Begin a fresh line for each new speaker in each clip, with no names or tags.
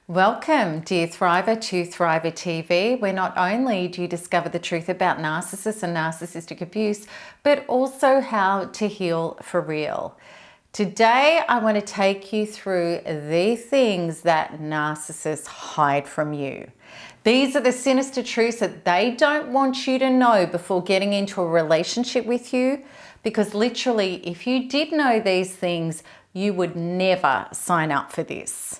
Welcome, dear Thriver, to Thriver TV, where not only do you discover the truth about narcissists and narcissistic abuse, but also how to heal for real. Today, I want to take you through the things that narcissists hide from you. These are the sinister truths that they don't want you to know before getting into a relationship with you, because literally, if you did know these things, you would never sign up for this.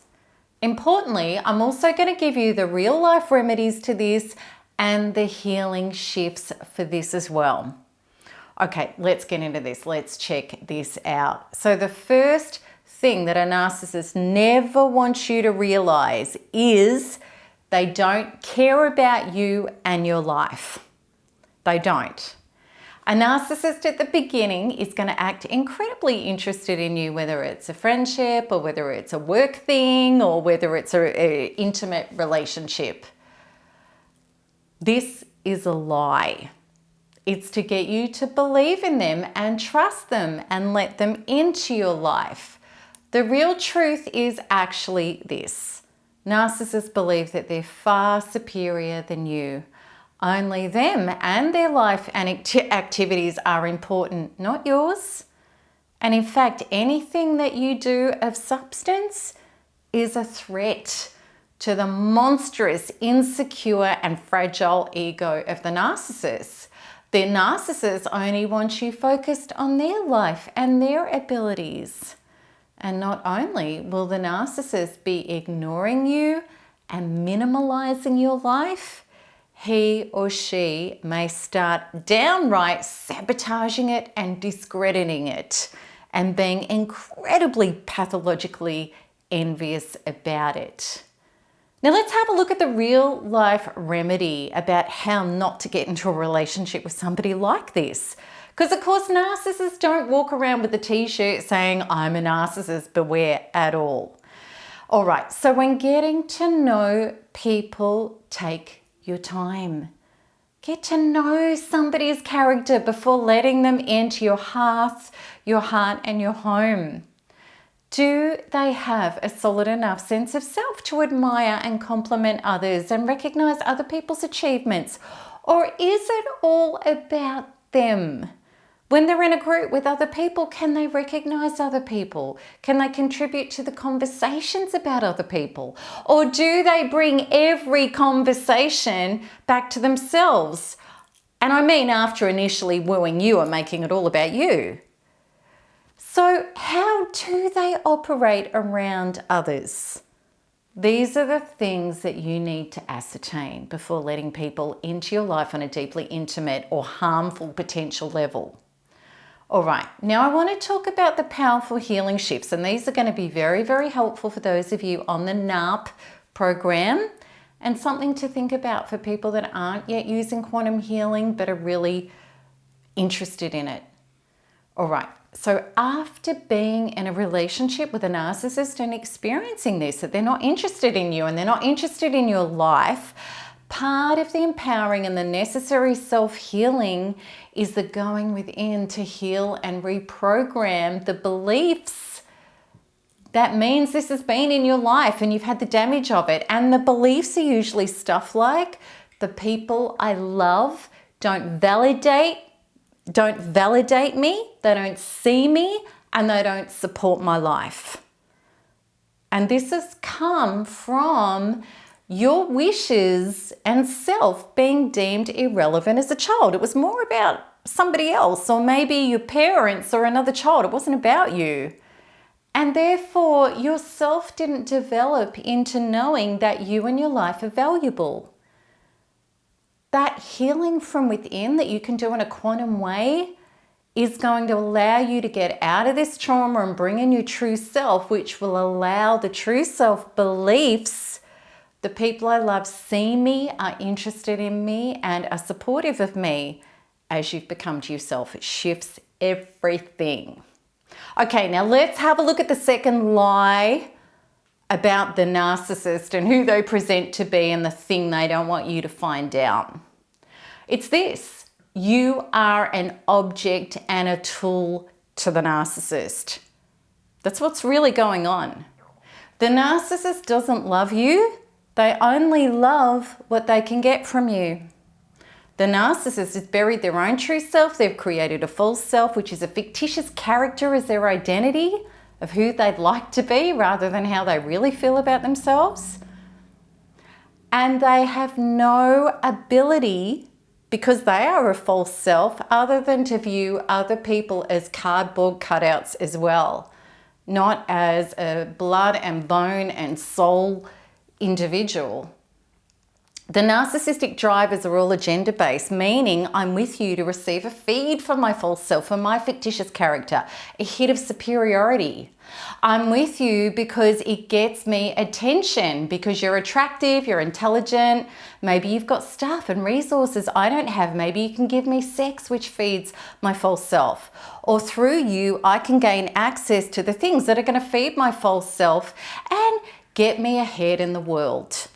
Importantly, I'm also going to give you the real life remedies to this and the healing shifts for this as well. Okay, let's get into this. Let's check this out. So the first thing that a narcissist never wants you to realize is they don't care about you and your life. They don't. A narcissist at the beginning is going to act incredibly interested in you, whether it's a friendship or whether it's a work thing or whether it's an intimate relationship. This is a lie. It's to get you to believe in them and trust them and let them into your life. The real truth is actually this. Narcissists believe that they're far superior than you. Only them and their life and activities are important, not yours. And in fact, anything that you do of substance is a threat to the monstrous, insecure and fragile ego of the narcissist. The narcissist only wants you focused on their life and their abilities. And not only will the narcissist be ignoring you and minimalizing your life, he or she may start downright sabotaging it and discrediting it and being incredibly pathologically envious about it. Now let's have a look at the real life remedy about how not to get into a relationship with somebody like this. Because of course narcissists don't walk around with a t-shirt saying, "I'm a narcissist, beware," at all. All right, so when getting to know people, take your time. Get to know somebody's character before letting them into your heart and your home. Do they have a solid enough sense of self to admire and compliment others and recognize other people's achievements? Or is it all about them? When they're in a group with other people, can they recognize other people? Can they contribute to the conversations about other people? Or do they bring every conversation back to themselves? And I mean after initially wooing you and making it all about you. So how do they operate around others? These are the things that you need to ascertain before letting people into your life on a deeply intimate or harmful potential level. All right, now I want to talk about the powerful healing shifts, and these are going to be very, very helpful for those of you on the NARP program and something to think about for people that aren't yet using quantum healing but are really interested in it. All right, so after being in a relationship with a narcissist and experiencing this, that they're not interested in you and they're not interested in your life, part of the empowering and the necessary self-healing is the going within to heal and reprogram the beliefs. That means this has been in your life and you've had the damage of it. And the beliefs are usually stuff like, the people I love don't validate me, they don't see me, and they don't support my life. And this has come from your wishes and self being deemed irrelevant as a child. It was more about somebody else, or maybe your parents or another child. It wasn't about you. And therefore, yourself didn't develop into knowing that you and your life are valuable. That healing from within that you can do in a quantum way is going to allow you to get out of this trauma and bring in your true self, which will allow the true self beliefs. The people I love see me, are interested in me, and are supportive of me. As you've become to yourself, it shifts everything. Okay, now let's have a look at the second lie about the narcissist and who they present to be and the thing they don't want you to find out. It's this: you are an object and a tool to the narcissist. That's what's really going on. The narcissist doesn't love you. They only love what they can get from you. The narcissist has buried their own true self. They've created a false self, which is a fictitious character as their identity of who they'd like to be rather than how they really feel about themselves. And they have no ability, because they are a false self, other than to view other people as cardboard cutouts as well, not as a blood and bone and soul individual. The narcissistic drivers are all agenda-based, meaning I'm with you to receive a feed from my false self, from my fictitious character, a hit of superiority. I'm with you because it gets me attention, because you're attractive, you're intelligent, maybe you've got stuff and resources I don't have. Maybe you can give me sex, which feeds my false self. Or through you, I can gain access to the things that are going to feed my false self and get me ahead in the world.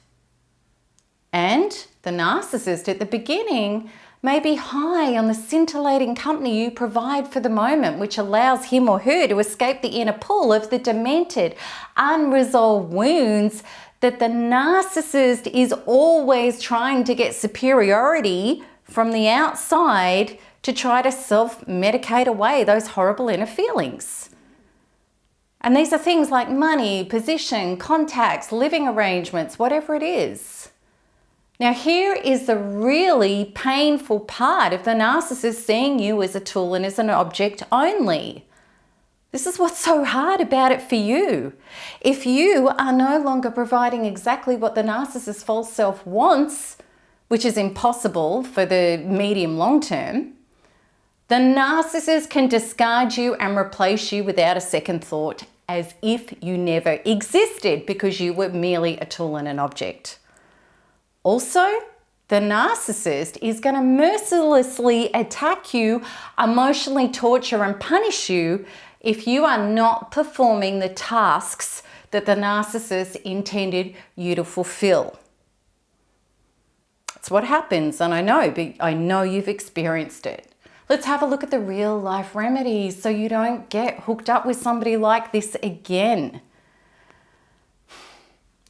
And the narcissist at the beginning may be high on the scintillating company you provide for the moment, which allows him or her to escape the inner pull of the demented, unresolved wounds that the narcissist is always trying to get superiority from the outside to try to self-medicate away those horrible inner feelings. And these are things like money, position, contacts, living arrangements, whatever it is. Now, here is the really painful part of the narcissist seeing you as a tool and as an object only. This is what's so hard about it for you. If you are no longer providing exactly what the narcissist's false self wants, which is impossible for the medium long term, the narcissist can discard you and replace you without a second thought, as if you never existed because you were merely a tool and an object. Also, the narcissist is going to mercilessly attack you, emotionally torture and punish you if you are not performing the tasks that the narcissist intended you to fulfill. That's what happens, and I know you've experienced it. Let's have a look at the real life remedies so you don't get hooked up with somebody like this again.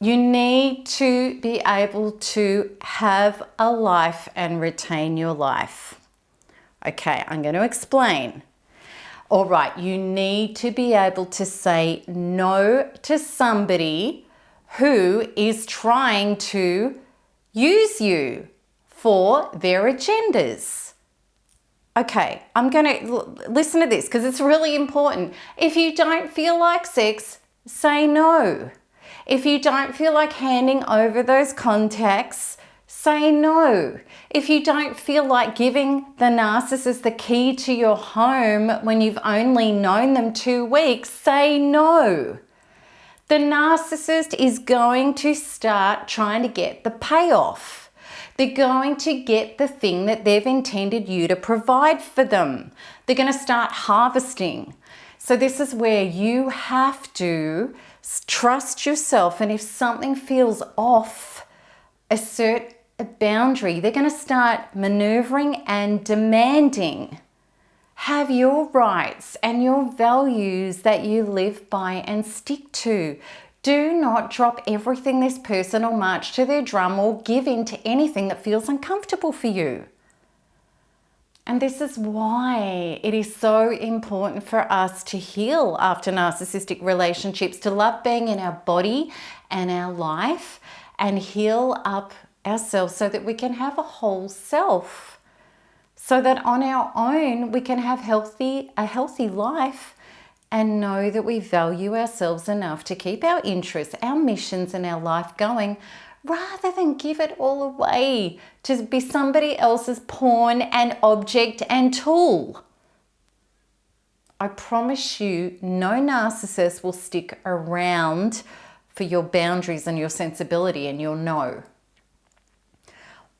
You need to be able to have a life and retain your life. Okay, I'm going to explain. All right, you need to be able to say no to somebody who is trying to use you for their agendas. Okay, I'm going to listen to this because it's really important. If you don't feel like sex, say no. If you don't feel like handing over those contacts, say no. If you don't feel like giving the narcissist the key to your home when you've only known them 2 weeks, say no. The narcissist is going to start trying to get the payoff. They're going to get the thing that they've intended you to provide for them. They're going to start harvesting. So this is where you have to trust yourself, and if something feels off, assert a boundary. They're going to start maneuvering and demanding. Have your rights and your values that you live by and stick to. Do not drop everything this person or march to their drum or give in to anything that feels uncomfortable for you. And this is why it is so important for us to heal after narcissistic relationships, to love being in our body and our life and heal up ourselves so that we can have a whole self, so that on our own we can have a healthy life and know that we value ourselves enough to keep our interests, our missions and our life going, rather than give it all away to be somebody else's pawn and object and tool. I promise you, no narcissist will stick around for your boundaries and your sensibility and your no.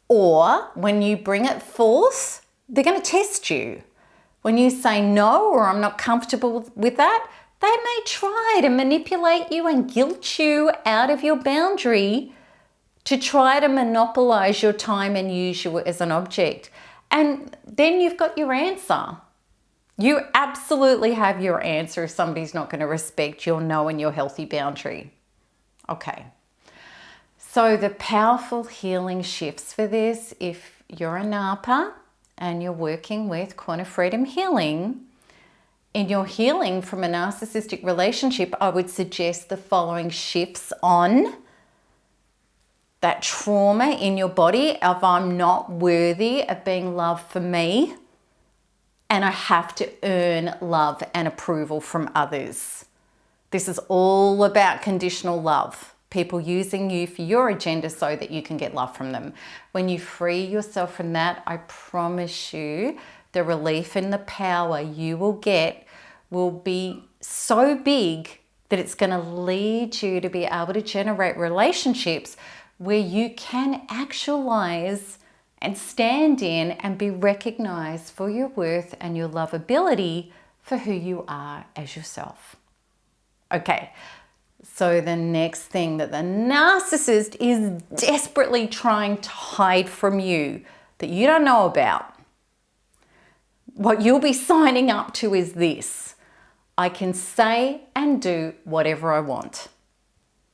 Or when you bring it forth, they're going to test you. When you say no, or I'm not comfortable with that, they may try to manipulate you and guilt you out of your boundary to try to monopolize your time and use you as an object. And then you've got your answer. You absolutely have your answer if somebody's not going to respect your no and your healthy boundary. Okay. So the powerful healing shifts for this, if you're a NARPA and you're working with Quantum Freedom Healing, in your healing from a narcissistic relationship, I would suggest the following shifts on that trauma in your body of I'm not worthy of being loved for me, and I have to earn love and approval from others. This is all about conditional love. People using you for your agenda so that you can get love from them. When you free yourself from that, I promise you, the relief and the power you will get will be so big that it's going to lead you to be able to generate relationships where you can actualize and stand in and be recognized for your worth and your lovability for who you are as yourself. Okay, so the next thing that the narcissist is desperately trying to hide from you that you don't know about, what you'll be signing up to is this: I can say and do whatever I want.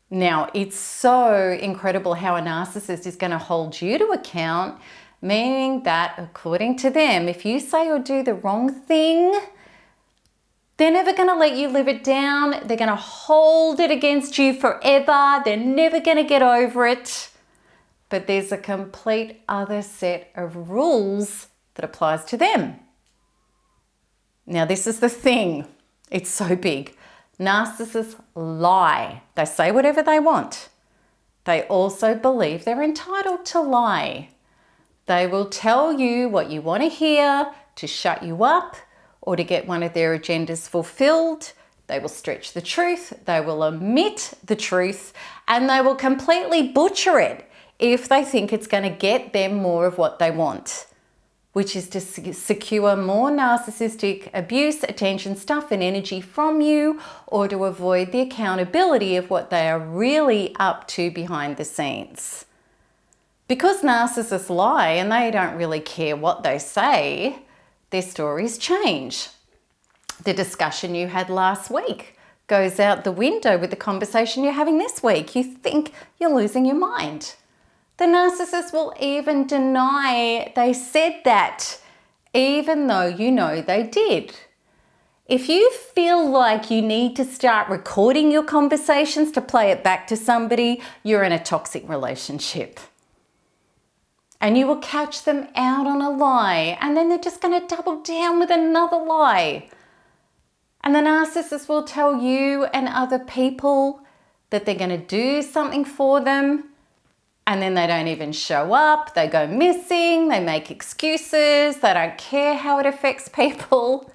Now, it's so incredible how a narcissist is going to hold you to account, meaning that according to them, if you say or do the wrong thing, they're never going to let you live it down. They're going to hold it against you forever. They're never going to get over it. But there's a complete other set of rules that applies to them. Now, this is the thing. It's so big. Narcissists lie. They say whatever they want. They also believe they're entitled to lie. They will tell you what you want to hear to shut you up or to get one of their agendas fulfilled. They will stretch the truth. They will omit the truth, and they will completely butcher it if they think it's going to get them more of what they want, which is to secure more narcissistic abuse, attention, stuff, and energy from you, or to avoid the accountability of what they are really up to behind the scenes. Because narcissists lie and they don't really care what they say, their stories change. The discussion you had last week goes out the window with the conversation you're having this week. You think you're losing your mind. The narcissist will even deny they said that, even though you know they did. If you feel like you need to start recording your conversations to play it back to somebody, you're in a toxic relationship. And you will catch them out on a lie, and then they're just going to double down with another lie. And the narcissist will tell you and other people that they're going to do something for them, and then they don't even show up, they go missing, they make excuses, they don't care how it affects people.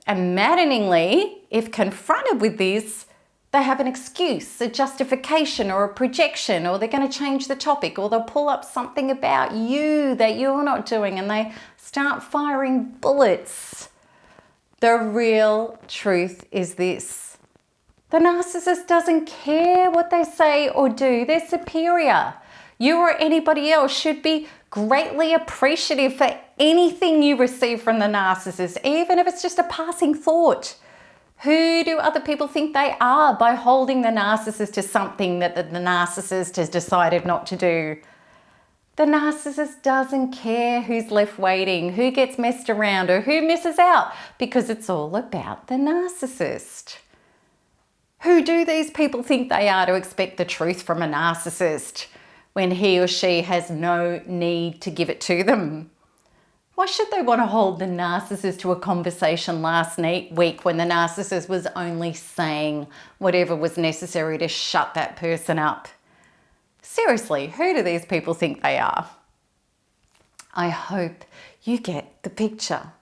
And maddeningly, if confronted with this, they have an excuse, a justification or a projection, or they're going to change the topic, or they'll pull up something about you that you're not doing, and they start firing bullets. The real truth is this: the narcissist doesn't care what they say or do. They're superior. You or anybody else should be greatly appreciative for anything you receive from the narcissist, even if it's just a passing thought. Who do other people think they are by holding the narcissist to something that the narcissist has decided not to do? The narcissist doesn't care who's left waiting, who gets messed around, or who misses out, because it's all about the narcissist. Who do these people think they are to expect the truth from a narcissist when he or she has no need to give it to them? Why should they want to hold the narcissist to a conversation last week when the narcissist was only saying whatever was necessary to shut that person up? Seriously, who do these people think they are? I hope you get the picture.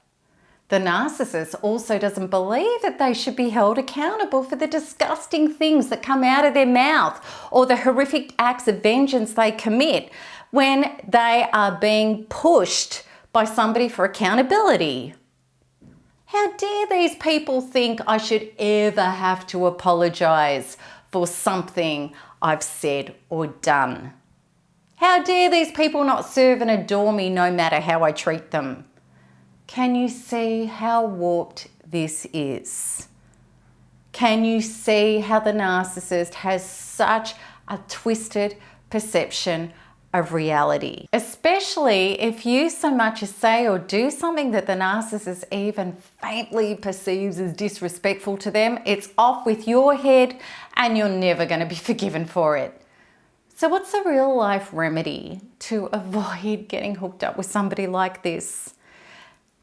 The narcissist also doesn't believe that they should be held accountable for the disgusting things that come out of their mouth or the horrific acts of vengeance they commit when they are being pushed by somebody for accountability. How dare these people think I should ever have to apologize for something I've said or done? How dare these people not serve and adore me no matter how I treat them? Can you see how warped this is? Can you see how the narcissist has such a twisted perception of reality? Especially if you so much as say or do something that the narcissist even faintly perceives as disrespectful to them, it's off with your head and you're never going to be forgiven for it. So what's the real life remedy to avoid getting hooked up with somebody like this?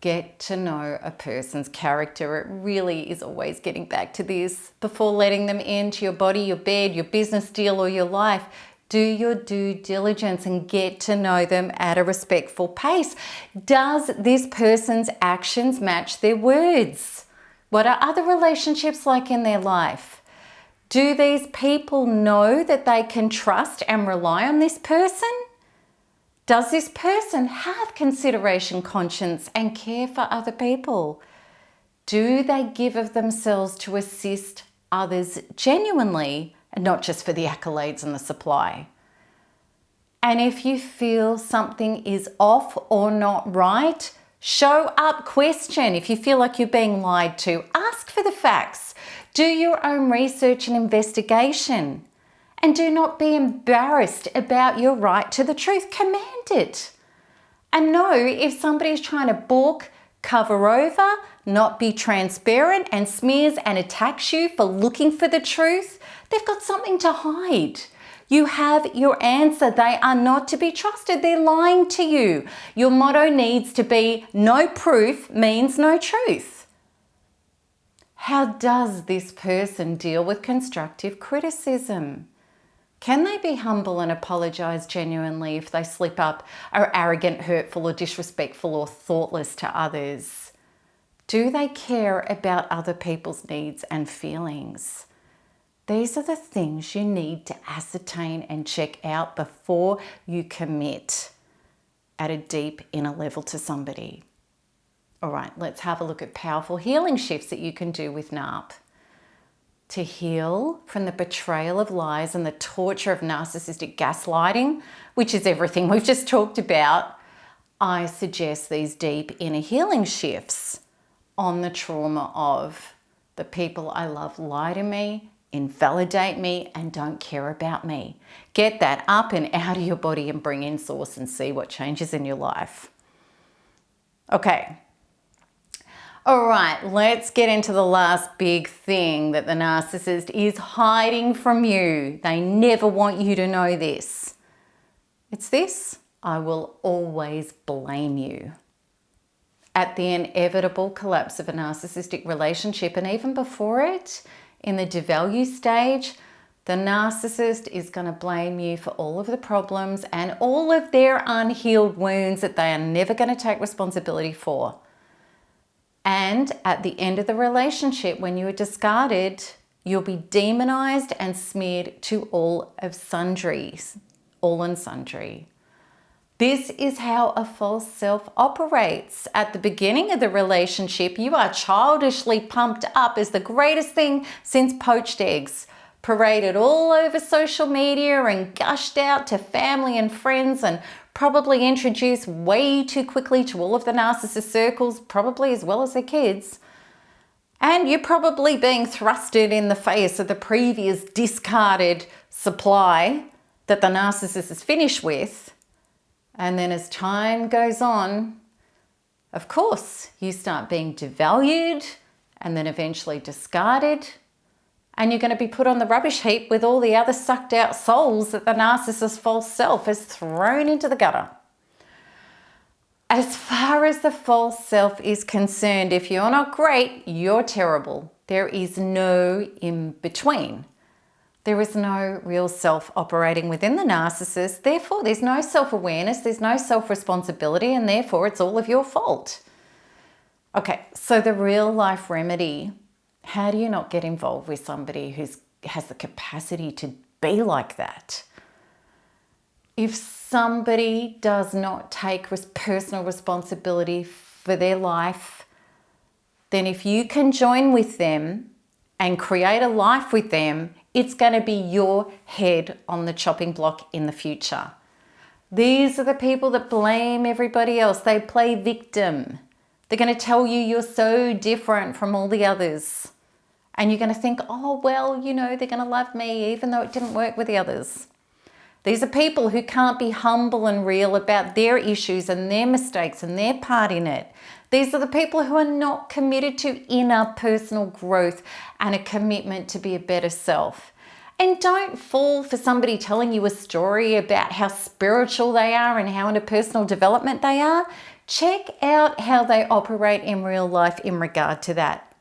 Get to know a person's character. It really is always getting back to this. Before letting them into your body, your bed, your business deal, or your life, do your due diligence and get to know them at a respectful pace. Does this person's actions match their words? What are other relationships like in their life? Do these people know that they can trust and rely on this person? Does this person have consideration, conscience, and care for other people? Do they give of themselves to assist others genuinely and not just for the accolades and the supply? And if you feel something is off or not right, show up, question. If you feel like you're being lied to, ask for the facts. Do your own research and investigation. And do not be embarrassed about your right to the truth. Command it. And know if somebody is trying to balk, cover over, not be transparent and smears and attacks you for looking for the truth, they've got something to hide. You have your answer. They are not to be trusted. They're lying to you. Your motto needs to be no proof means no truth. How does this person deal with constructive criticism? Can they be humble and apologise genuinely if they slip up, are arrogant, hurtful or disrespectful or thoughtless to others? Do they care about other people's needs and feelings? These are the things you need to ascertain and check out before you commit at a deep inner level to somebody. All right, let's have a look at powerful healing shifts that you can do with NARP. To heal from the betrayal of lies and the torture of narcissistic gaslighting, which is everything we've just talked about, I suggest these deep inner healing shifts on the trauma of the people I love lie to me, invalidate me, and don't care about me. Get that up and out of your body and bring in source and see what changes in your life. Okay. All right, let's get into the last big thing that the narcissist is hiding from you. They never want you to know this. It's this: I will always blame you. At the inevitable collapse of a narcissistic relationship, and even before it, in the devalue stage, the narcissist is going to blame you for all of the problems and all of their unhealed wounds that they are never going to take responsibility for. And at the end of the relationship, when you are discarded, you'll be demonized and smeared to all and sundry. This is how a false self operates. At the beginning of the relationship, you are childishly pumped up as the greatest thing since poached eggs, paraded all over social media and gushed out to family and friends, and probably introduced way too quickly to all of the narcissist circles, probably as well as their kids. And you're probably being thrusted in the face of the previous discarded supply that the narcissist is finished with. And then as time goes on, of course, you start being devalued and then eventually discarded. And you're going to be put on the rubbish heap with all the other sucked out souls that the narcissist's false self has thrown into the gutter. As far as the false self is concerned, if you're not great, you're terrible. There is no in between. There is no real self operating within the narcissist. Therefore, there's no self-awareness, there's no self-responsibility, and therefore it's all of your fault. Okay, so the real life remedy: how do you not get involved with somebody who has the capacity to be like that? If somebody does not take personal responsibility for their life, then if you can join with them and create a life with them, it's going to be your head on the chopping block in the future. These are the people that blame everybody else. They play victim. They're going to tell you you're so different from all the others. And you're going to think, oh, well, you know, they're going to love me even though it didn't work with the others. These are people who can't be humble and real about their issues and their mistakes and their part in it. These are the people who are not committed to inner personal growth and a commitment to be a better self. And don't fall for somebody telling you a story about how spiritual they are and how into personal development they are. Check out how they operate in real life in regard to that.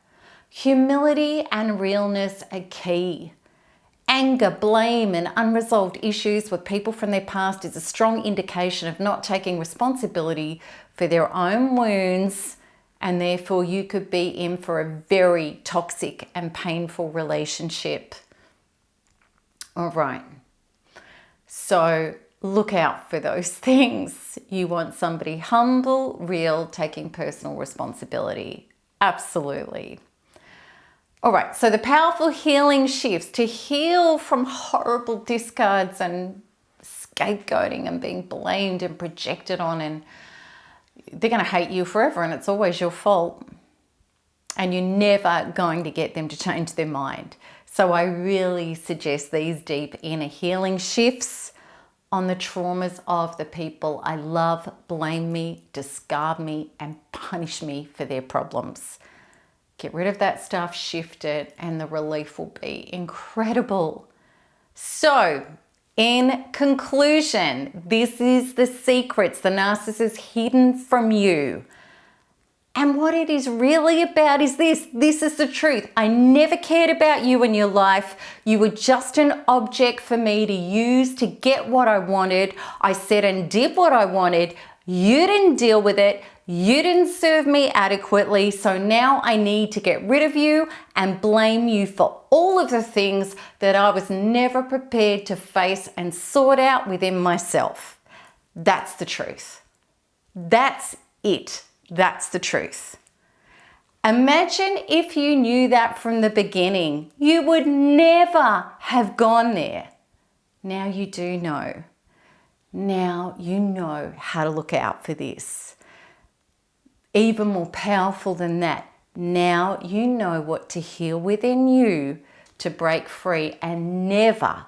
Humility and realness are key. Anger, blame, and unresolved issues with people from their past is a strong indication of not taking responsibility for their own wounds, and therefore you could be in for a very toxic and painful relationship. All right. So look out for those things. You want somebody humble, real, taking personal responsibility. Absolutely. All right, so the powerful healing shifts to heal from horrible discards and scapegoating and being blamed and projected on, and they're going to hate you forever and it's always your fault. And you're never going to get them to change their mind. So I really suggest these deep inner healing shifts on the traumas of the people I love, blame me, discard me, and punish me for their problems. Get rid of that stuff, shift it, and the relief will be incredible. So, in conclusion, this is the secrets the narcissist hidden from you. And what it is really about is this. This is the truth. I never cared about you in your life. You were just an object for me to use to get what I wanted. I said and did what I wanted. You didn't deal with it. You didn't serve me adequately, so now I need to get rid of you and blame you for all of the things that I was never prepared to face and sort out within myself. That's the truth. That's it. That's the truth. Imagine if you knew that from the beginning. You would never have gone there. Now you do know. Now you know how to look out for this. Even more powerful than that, now you know what to heal within you to break free and never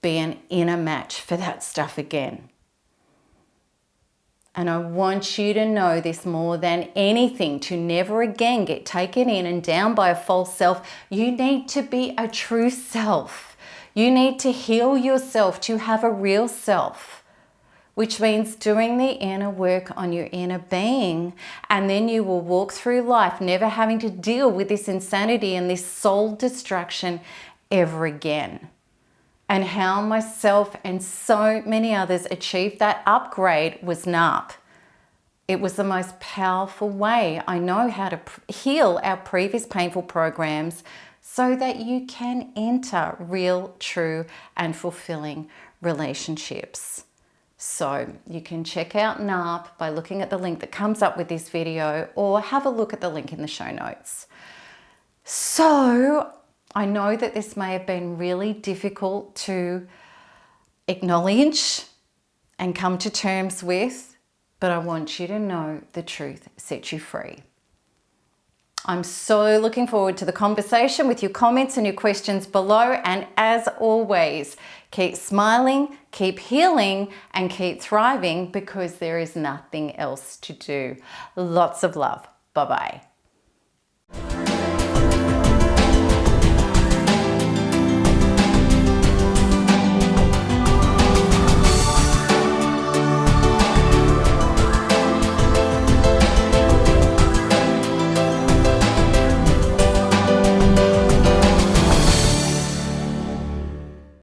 be an inner match for that stuff again. And I want you to know this more than anything, to never again get taken in and down by a false self. You need to be a true self. You need to heal yourself to have a real self, which means doing the inner work on your inner being. And then you will walk through life never having to deal with this insanity and this soul destruction ever again. And how myself and so many others achieved that upgrade was NARP. It was the most powerful way I know how to heal our previous painful programs so that you can enter real, true, and fulfilling relationships. So you can check out NARP by looking at the link that comes up with this video, or have a look at the link in the show notes. So I know that this may have been really difficult to acknowledge and come to terms with, but I want you to know the truth sets you free. I'm so looking forward to the conversation with your comments and your questions below. And as always, keep smiling, keep healing, and keep thriving, because there is nothing else to do. Lots of love. Bye-bye.